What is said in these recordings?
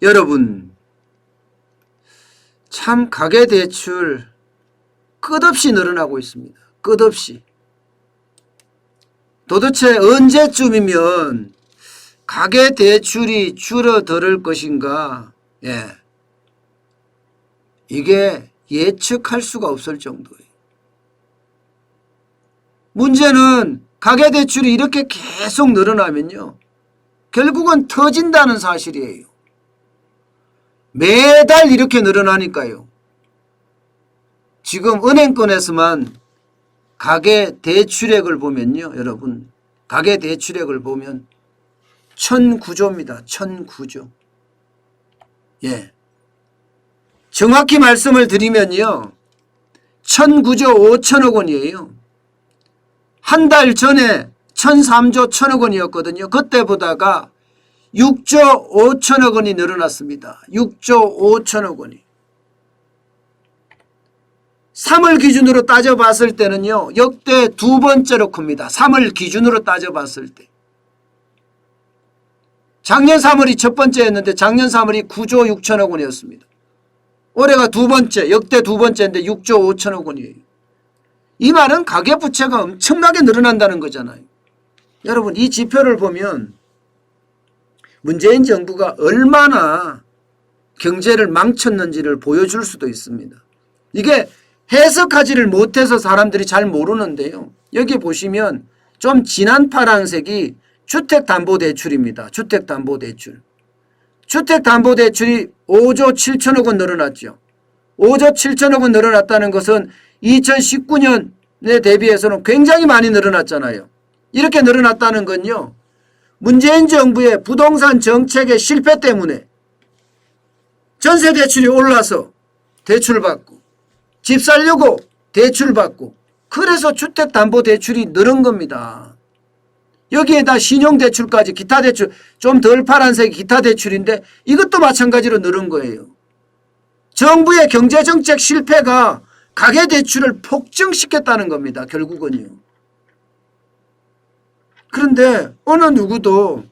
여러분, 참 가계대출 끝없이 늘어나고 있습니다. 끝없이. 도대체 언제쯤이면 가계대출이 줄어들 것인가? 이게 예측할 수가 없을 정도예요. 문제는 가계대출이 이렇게 계속 늘어나면요, 결국은 터진다는 사실이에요. 매달 이렇게 늘어나니까요. 지금 은행권에서만 가계대출액을 보면요, 여러분, 가계대출액을 보면 1,009조입니다. 1,009조. 정확히 말씀을 드리면요, 1,009조 5천억 원이에요. 한 달 전에 1,003조 1천억 원이었거든요. 그때보다가 6조 5천억 원이 늘어났습니다. 6조 5천억 원이. 3월 기준으로 따져봤을 때는요, 역대 두 번째로 큽니다. 3월 기준으로 따져봤을 때. 작년 3월이 첫 번째였는데 작년 3월이 9조 6천억 원이었습니다. 올해가 두 번째, 역대 두 번째인데 6조 5천억 원이에요. 이 말은 가계부채가 엄청나게 늘어난다는 거잖아요. 여러분, 이 지표를 보면 문재인 정부가 얼마나 경제를 망쳤는지를 보여줄 수도 있습니다. 이게 해석하지를 못해서 사람들이 잘 모르는데요. 여기 보시면 좀 진한 파란색이 주택담보대출입니다. 주택담보대출. 주택담보대출이 5조 7천억 원 늘어났죠. 5조 7천억 원 늘어났다는 것은 2019년에 대비해서는 굉장히 많이 늘어났잖아요. 이렇게 늘어났다는 건요, 문재인 정부의 부동산 정책의 실패 때문에 전세대출이 올라서 대출받고 집 살려고 대출받고, 그래서 주택담보대출이 늘은 겁니다. 여기에다 신용대출까지, 기타대출, 좀 덜 파란색 기타대출인데 이것도 마찬가지로 늘은 거예요. 정부의 경제정책 실패가 가계대출을 폭증시켰다는 겁니다. 결국은요. 그런데 어느 누구도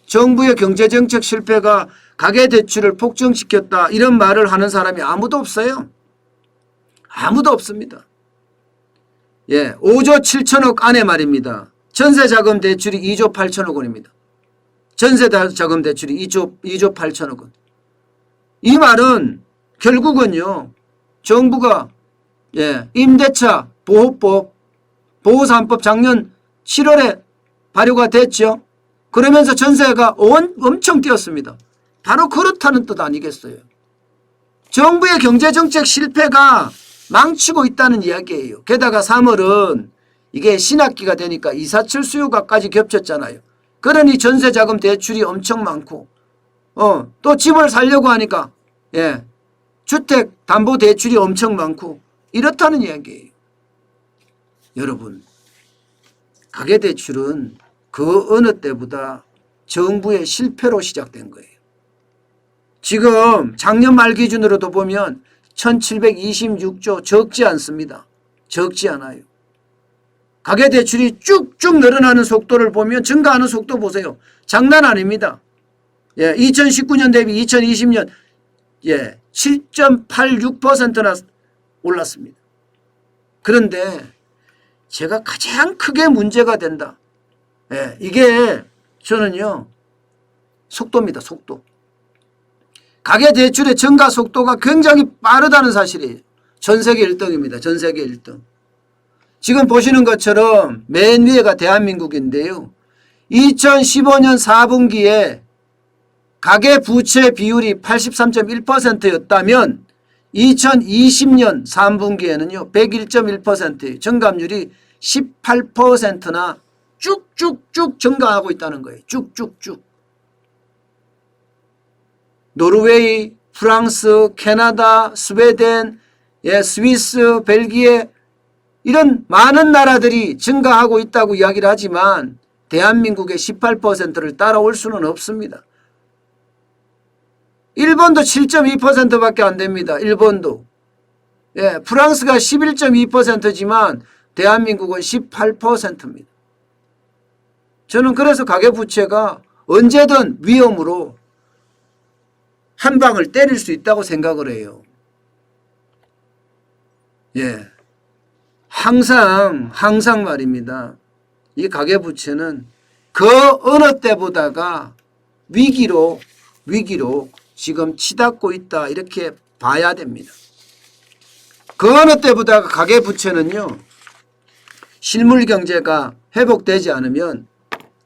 정부의 경제정책 실패가 가계대출을 폭증시켰다 이런 말을 하는 사람이 아무도 없어요. 아무도 없습니다. 5조 7천억 안에 말입니다. 전세자금 대출이 2조 8천억 원입니다. 전세자금 대출이 2조 8천억 원. 이 말은 결국은요, 정부가 임대차 보호법, 보호3법 작년 7월에 발효가 됐죠. 그러면서 전세가 엄청 뛰었습니다. 바로 그렇다는 뜻 아니겠어요? 정부의 경제정책 실패가 망치고 있다는 이야기예요. 게다가 3월은 이게 신학기가 되니까 이사철 수요가까지 겹쳤잖아요. 그러니 전세자금 대출이 엄청 많고, 또 집을 살려고 하니까 주택담보대출이 엄청 많고 이렇다는 이야기예요. 여러분, 가계대출은 그 어느 때보다 정부의 실패로 시작된 거예요. 지금 작년 말 기준으로도 보면 1726조 적지 않습니다. 적지 않아요. 가계대출이 쭉쭉 늘어나는 속도를 보면 증가하는 속도 보세요. 장난 아닙니다. 2019년 대비 2020년 7.86%나 올랐습니다. 그런데 제가 가장 크게 문제가 된다. 이게 저는요, 속도입니다. 속도. 가계대출의 증가 속도가 굉장히 빠르다는 사실이에요. 전세계 1등입니다. 전세계 1등. 지금 보시는 것처럼 맨 위에가 대한민국인데요. 2015년 4분기에 가계부채 비율이 83.1%였다면 2020년 3분기에는요 101.1%예요. 증감률이 18%나 쭉쭉쭉 증가하고 있다는 거예요. 쭉쭉쭉. 노르웨이, 프랑스, 캐나다, 스웨덴, 스위스, 벨기에 이런 많은 나라들이 증가하고 있다고 이야기를 하지만 대한민국의 18%를 따라올 수는 없습니다. 일본도 7.2%밖에 안 됩니다. 일본도. 예, 프랑스가 11.2%지만 대한민국은 18%입니다. 저는 그래서 가계부채가 언제든 위험으로 한 방을 때릴 수 있다고 생각을 해요. 예. 항상 말입니다. 이 가계부채는 그 어느 때보다가 위기로 지금 치닫고 있다 이렇게 봐야 됩니다. 그 어느 때보다가 가계부채는요. 실물경제가 회복되지 않으면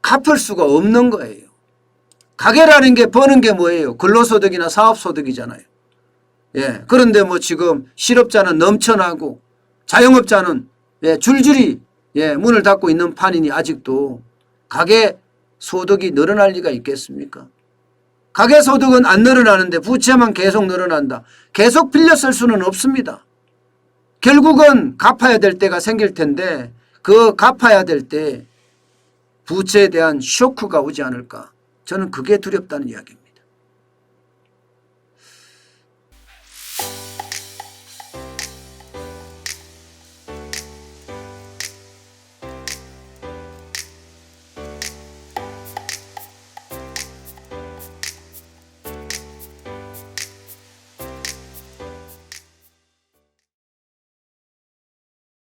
갚을 수가 없는 거예요. 가계라는 게 버는 게 뭐예요? 근로소득이나 사업소득이잖아요. 예. 그런데 뭐 지금 실업자는 넘쳐나고 자영업자는 줄줄이 문을 닫고 있는 판이니 아직도 가계 소득이 늘어날 리가 있겠습니까? 가계 소득은 안 늘어나는데 부채만 계속 늘어난다. 계속 빌려 쓸 수는 없습니다. 결국은 갚아야 될 때가 생길 텐데 그 갚아야 될 때 부채에 대한 쇼크가 오지 않을까. 저는 그게 두렵다는 이야기입니다.